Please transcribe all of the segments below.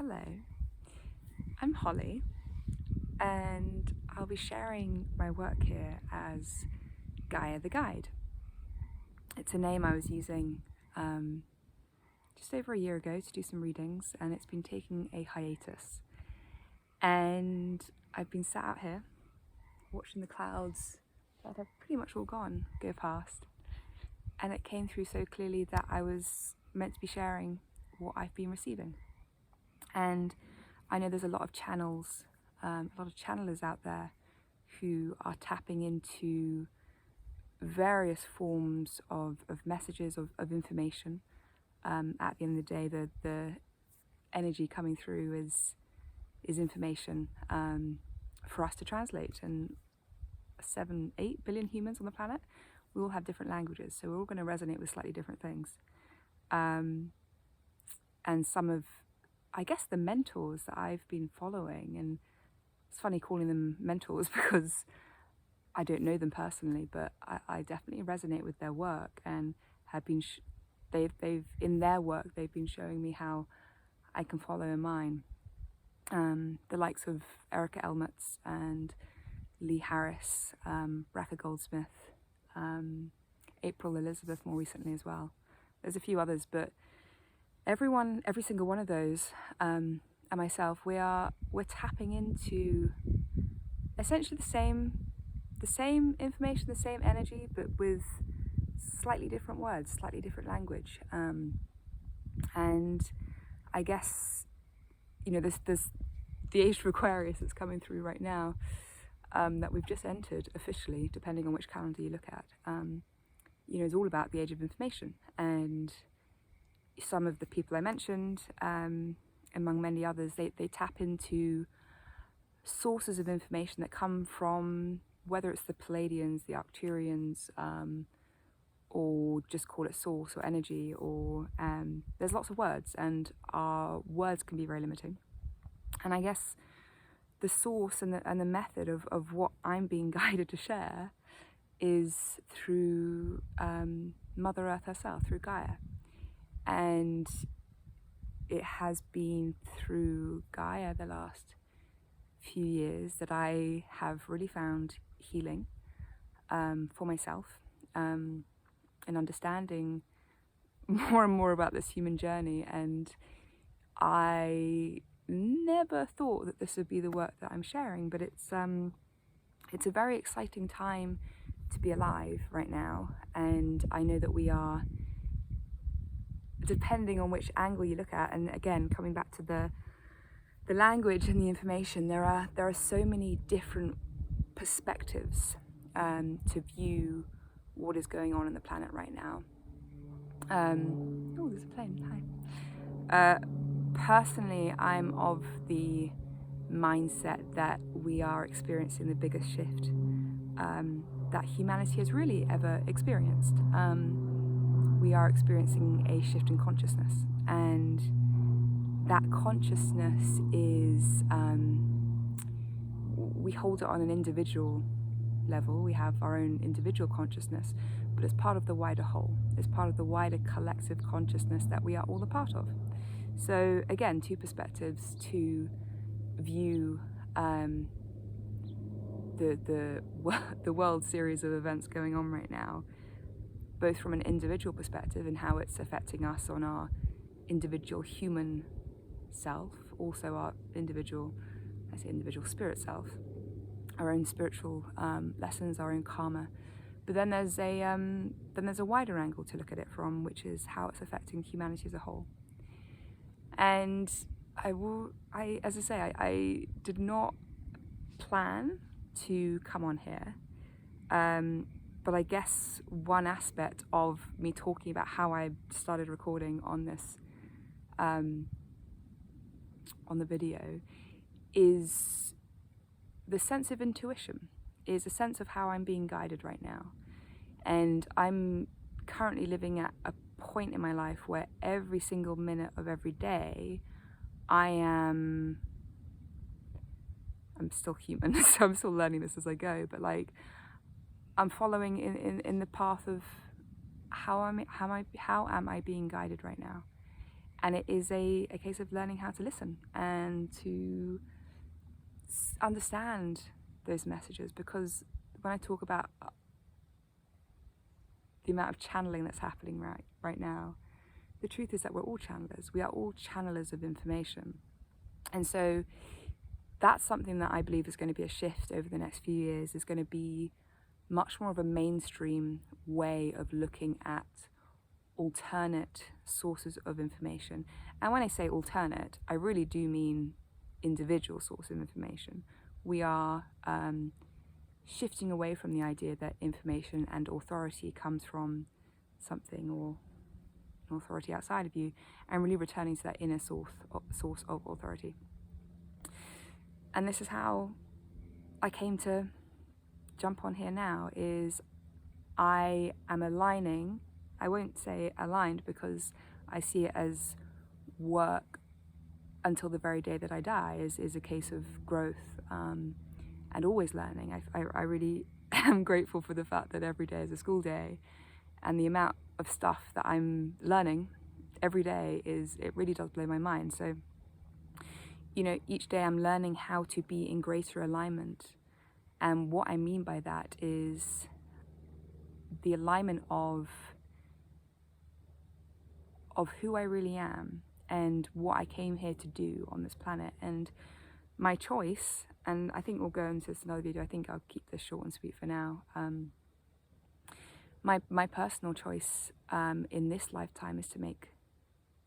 Hello, I'm Holly, and I'll be sharing my work here as Gaia the Guide. It's a name I was using just over a year ago to do some readings, and it's been taking a hiatus. And I've been sat out here watching the clouds that have pretty much all gone go past, and it came through so clearly that I was meant to be sharing what I've been receiving. And I know there's a lot of channels, a lot of channelers out there who are tapping into various forms of messages, of information. At the end of the day, the energy coming through is information for us to translate. And 7-8 billion humans on the planet, we all have different languages, so we're all going to resonate with slightly different things. And some of, I guess, the mentors that I've been following, and it's funny calling them mentors because I don't know them personally, but I definitely resonate with their work and have been, they've in their work, they've been showing me how I can follow in mine. The likes of Erica Elmetz and Lee Harris, Raka Goldsmith, April Elizabeth more recently as well. There's a few others, but every single one of those, and myself, we're tapping into essentially the same information, the same energy, but with slightly different words, slightly different language. And I guess, there's the age of Aquarius that's coming through right now, that we've just entered officially, depending on which calendar you look at. Is all about the age of information. And some of the people I mentioned, among many others, they tap into sources of information that come from, whether it's the Palladians, the Arcturians, or just call it source or energy, or there's lots of words, and our words can be very limiting. And I guess the source and the method of what I'm being guided to share is through Mother Earth herself, through Gaia. And it has been through Gaia the last few years that I have really found healing for myself, and understanding more and more about this human journey. And I never thought that this would be the work that I'm sharing, but it's a very exciting time to be alive right now. And I know that we are, depending on which angle you look at, and again, coming back to the language and the information, there are so many different perspectives to view what is going on in the planet right now. Oh, there's a plane. Hi. Personally, I'm of the mindset that we are experiencing the biggest shift that humanity has really ever experienced. We are experiencing a shift in consciousness, and that consciousness is, we hold it on an individual level. We have our own individual consciousness, but it's part of the wider whole. It's part of the wider collective consciousness that we are all a part of. So again, two perspectives to view the world series of events going on right now, both from an individual perspective and how it's affecting us on our individual human self, also our individual spirit self, our own spiritual lessons, our own karma. But then there's a wider angle to look at it from, which is how it's affecting humanity as a whole. And as I say, I did not plan to come on here, but I guess one aspect of me talking about how I started recording on this, on the video, is the sense of intuition, is a sense of how I'm being guided right now. And I'm currently living at a point in my life where every single minute of every day I'm still human, so I'm still learning this as I go, but I'm following in the path of how am I being guided right now. And it is a case of learning how to listen and to understand those messages, because when I talk about the amount of channeling that's happening right now, the truth is that we're all channelers. We are all channelers of information. And so that's something that I believe is going to be a shift over the next few years, is going to be much more of a mainstream way of looking at alternate sources of information. And when I say alternate, I really do mean individual source of information. We are shifting away from the idea that information and authority comes from something or an authority outside of you, and really returning to that inner source of authority. And this is how I came to jump on here now, is I am aligning. I won't say aligned, because I see it as work until the very day that I die, is a case of growth and always learning. I really am grateful for the fact that every day is a school day, and the amount of stuff that I'm learning every day it really does blow my mind. So, each day I'm learning how to be in greater alignment. And what I mean by that is the alignment of who I really am and what I came here to do on this planet. And my choice, and I think we'll go into this in another video, I think I'll keep this short and sweet for now. My personal choice in this lifetime is to make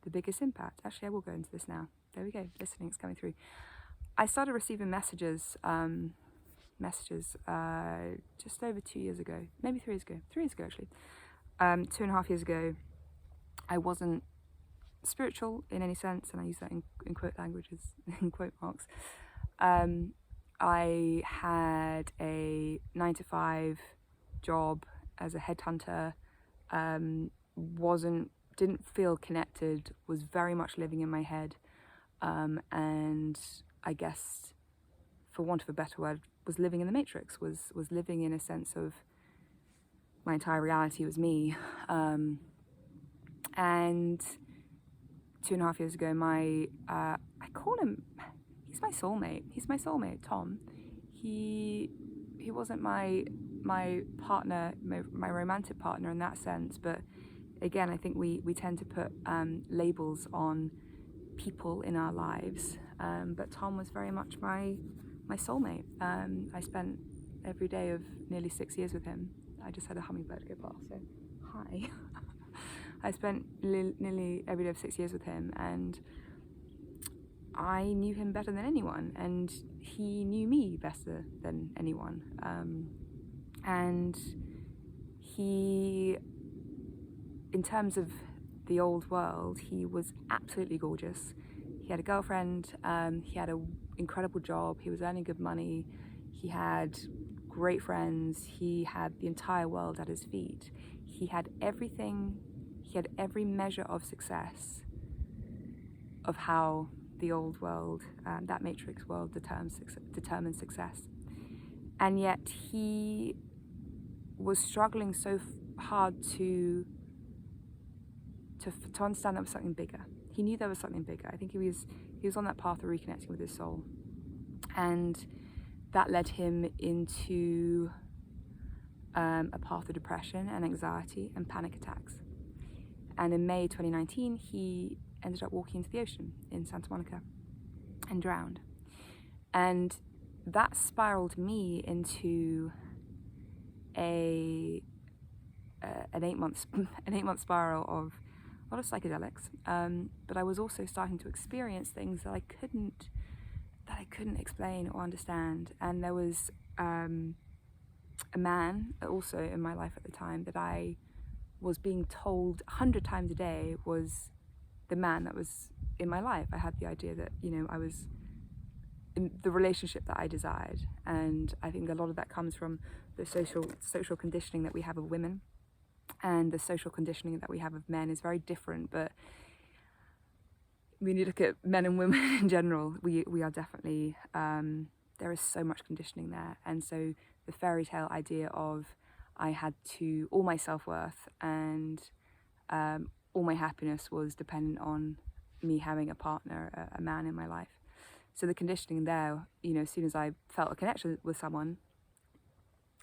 the biggest impact. Actually, I will go into this now. There we go, listening's coming through. I started receiving messages just over 2 years ago, maybe 3 years ago, 3 years ago actually. 2.5 years ago, I wasn't spiritual in any sense, and I use that in quote languages, in quote marks. I had a 9-to-5 job as a headhunter, didn't feel connected, was very much living in my head, and I guess, for want of a better word, was living in the matrix, was living in a sense of my entire reality was me. And 2.5 years ago, I call him, he's my soulmate, Tom. He wasn't my partner, my romantic partner in that sense, but again, I think we tend to put labels on people in our lives, but Tom was very much my soulmate. I spent every day of nearly 6 years with him. I just had a hummingbird go past, so hi. I spent nearly every day of 6 years with him, and I knew him better than anyone, and he knew me better than anyone. And he, in terms of the old world, he was absolutely gorgeous. He had a girlfriend, he had an incredible job, he was earning good money, he had great friends, he had the entire world at his feet. He had everything, he had every measure of success of how the old world, that matrix world, determines success. And yet he was struggling so hard to understand there was something bigger. He knew there was something bigger. I think he was on that path of reconnecting with his soul, and that led him into a path of depression and anxiety and panic attacks. And in May 2019, he ended up walking into the ocean in Santa Monica and drowned. And that spiraled me into an 8-month spiral of a lot of psychedelics, but I was also starting to experience things that I couldn't explain or understand. And there was a man also in my life at the time that I was being told 100 times a day was the man that was in my life. I had the idea that, I was in the relationship that I desired, and I think a lot of that comes from the social conditioning that we have of women, and the social conditioning that we have of men is very different. But when you look at men and women in general, we are definitely, there is so much conditioning there. And so the fairy tale idea of I had to, all my self-worth and all my happiness was dependent on me having a partner, a man in my life. So the conditioning there, as soon as I felt a connection with someone,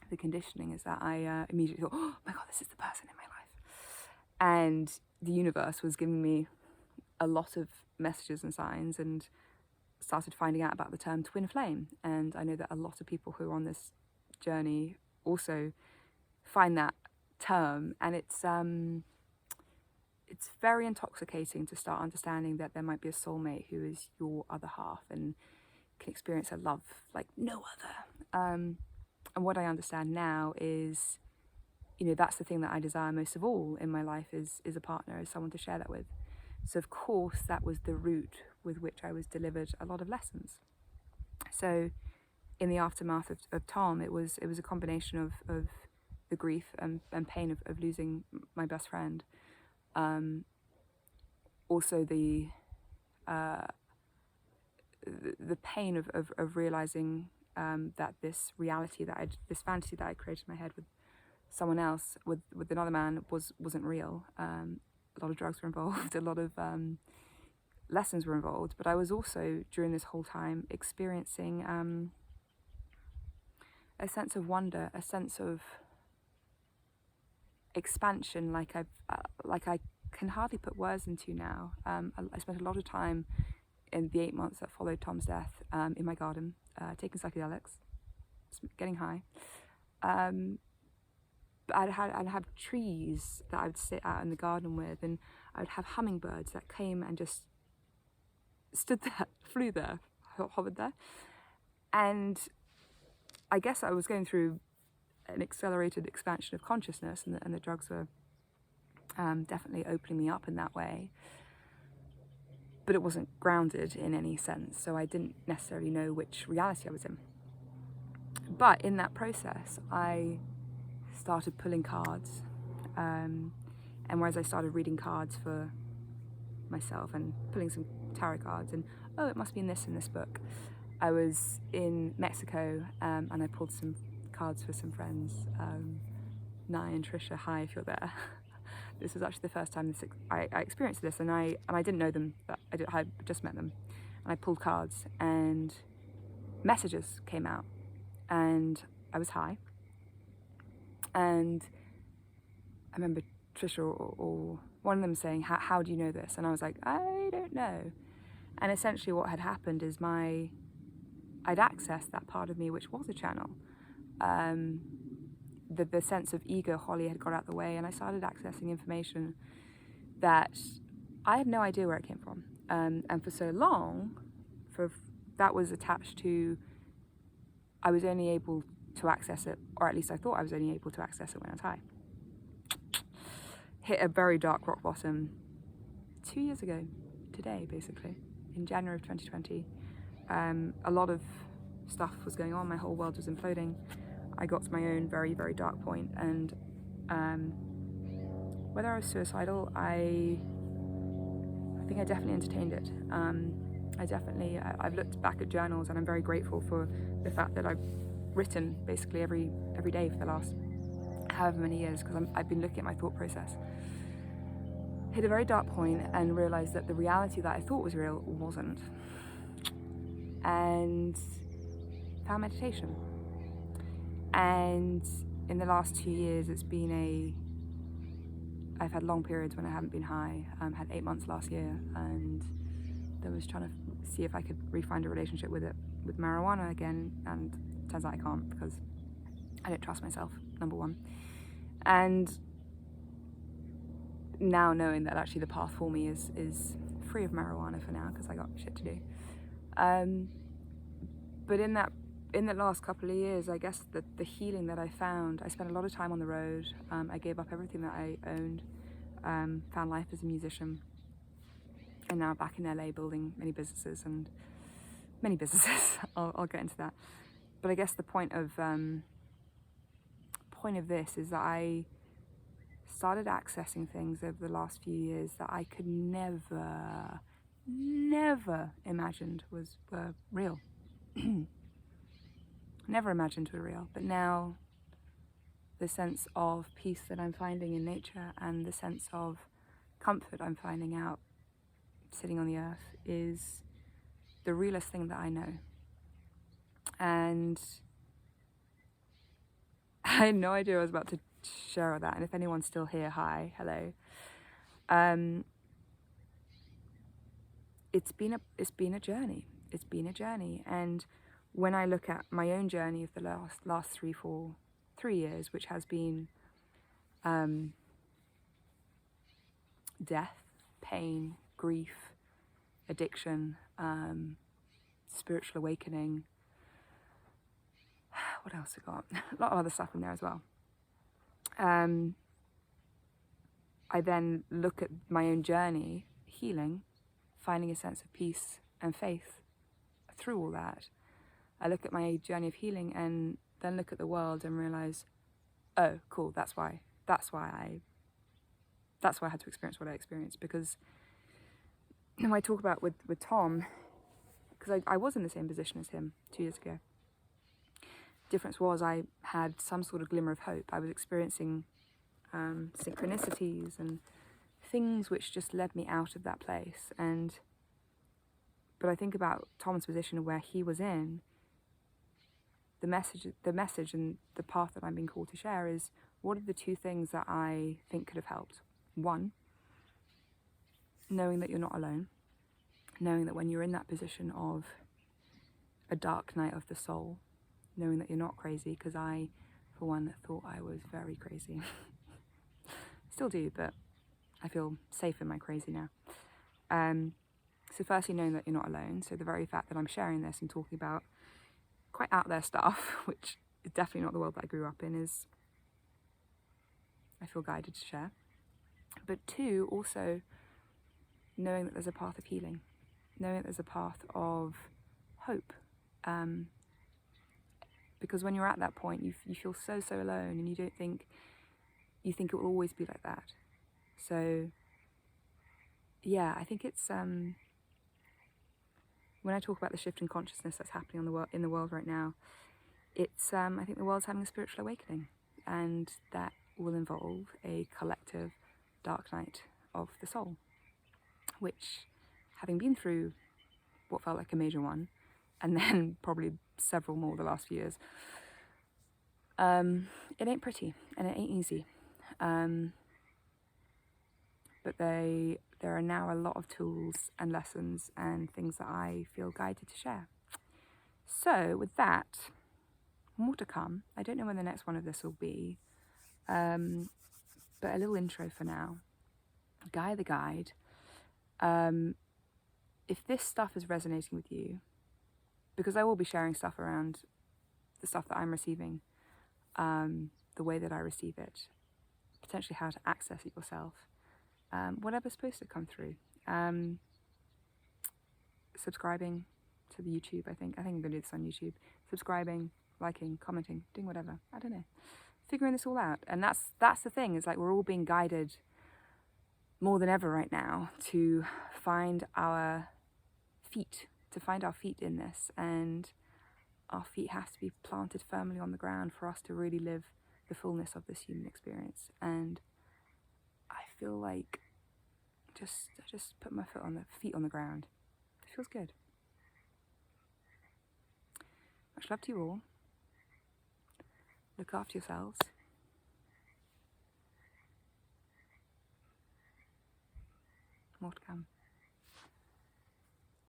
the conditioning is that I immediately thought, oh my God, this is the person in my life. And the universe was giving me a lot of messages and signs, and started finding out about the term twin flame. And I know that a lot of people who are on this journey also find that term, and it's very intoxicating to start understanding that there might be a soulmate who is your other half and can experience a love like no other. And what I understand now is, that's the thing that I desire most of all in my life is a partner, is someone to share that with. So of course that was the route with which I was delivered a lot of lessons. So in the aftermath of Tom, it was a combination of the grief and pain of losing my best friend. Also the pain of realizing that this reality this fantasy that I created in my head with someone else, with another man, wasn't real. A lot of drugs were involved, a lot of lessons were involved, but I was also, during this whole time, experiencing a sense of wonder, a sense of expansion, like I can hardly put words into now. I spent a lot of time in the 8 months that followed Tom's death in my garden, taking psychedelics, getting high. I'd have trees that I would sit out in the garden with, and I would have hummingbirds that came and just stood there, flew there, hovered there. And I guess I was going through an accelerated expansion of consciousness, and the drugs were definitely opening me up in that way. But it wasn't grounded in any sense, so I didn't necessarily know which reality I was in. But in that process, I started pulling cards, and whereas I started reading cards for myself and pulling some tarot cards, and it must be in this book, I was in Mexico, and I pulled some cards for some friends, Nye and Trisha. Hi, if you're there. This was actually the first time I experienced this, and I didn't know them, but I just met them, and I pulled cards, and messages came out, and I was high. And I remember Trisha or one of them saying, how do you know this? And I was like, I don't know. And essentially what had happened is I'd accessed that part of me which was a channel. The sense of ego, Holly, had got out of the way, and I started accessing information that I had no idea where it came from. And for so long, that was attached to, I was only able to access it, or at least I thought I was only able to access it when I was high. Hit a very dark rock bottom 2 years ago, today basically, in January of 2020. A lot of stuff was going on, my whole world was imploding. I got to my own very, very dark point, and whether I was suicidal, I think I definitely entertained it. I've looked back at journals, and I'm very grateful for the fact that I've written basically every day for the last however many years, because I've been looking at my thought process. Hit a very dark point and realized that the reality that I thought was real wasn't. And found meditation. And in the last 2 years, I've had long periods when I haven't been high. Had 8 months last year, and then was trying to see if I could re-find a relationship with marijuana again, and turns out I can't, because I don't trust myself, number one. And now knowing that actually the path for me is free of marijuana for now, because I got shit to do. But in the last couple of years, I guess the healing that I found, I spent a lot of time on the road. I gave up everything that I owned, found life as a musician, and now back in LA building many businesses. I'll get into that. But I guess the point of this is that I started accessing things over the last few years that I could never imagined were real. Never imagined were real. But now the sense of peace that I'm finding in nature, and the sense of comfort I'm finding out sitting on the earth is the realest thing that I know. And I had no idea I was about to share all that. And if anyone's still here, hi, hello. It's been a journey. It's been a journey. And when I look at my own journey of the last 3 years, which has been death, pain, grief, addiction, spiritual awakening. What else I got? A lot of other stuff in there as well. I then look at my own journey, healing, finding a sense of peace and faith through all that. I look at my journey of healing and then look at the world and realize, oh, cool, that's why I had to experience what I experienced. Because when I talk about with Tom, because I was in the same position as him 2 years ago. Difference was I had some sort of glimmer of hope. I was experiencing synchronicities and things which just led me out of that place. But I think about Tom's position and where he was in. The message and the path that I'm being called to share is, what are the two things that I think could have helped? One, knowing that you're not alone, knowing that when you're in that position of a dark night of the soul, knowing that you're not crazy, because I, for one, thought I was very crazy. Still do, but I feel safe in my crazy now. So firstly, knowing that you're not alone. So the very fact that I'm sharing this and talking about quite out there stuff, which is definitely not the world that I grew up in, is I feel guided to share. But two, also knowing that there's a path of healing, knowing that there's a path of hope. Because when you're at that point, you feel so alone, and you think it will always be like that. So yeah, I think it's when I talk about the shift in consciousness that's happening in the world right now, it's I think the world's having a spiritual awakening, and that will involve a collective dark night of the soul, which, having been through what felt like a major one, and then probably several more the last few years, it ain't pretty and it ain't easy. But there are now a lot of tools and lessons and things that I feel guided to share. So with that, more to come. I don't know when the next one of this will be, but a little intro for now. Gaia the Guide. If this stuff is resonating with you, because I will be sharing stuff around the stuff that I'm receiving, the way that I receive it, potentially how to access it yourself, whatever's supposed to come through. Subscribing to the YouTube, I think I'm going to do this on YouTube. Subscribing, liking, commenting, doing whatever. I don't know. Figuring this all out. And that's the thing, is like we're all being guided more than ever right now to find our feet, in this. And our feet have to be planted firmly on the ground for us to really live the fullness of this human experience. And I feel like I just put my feet on the ground. It feels good. Much love to you all. Look after yourselves. More to come.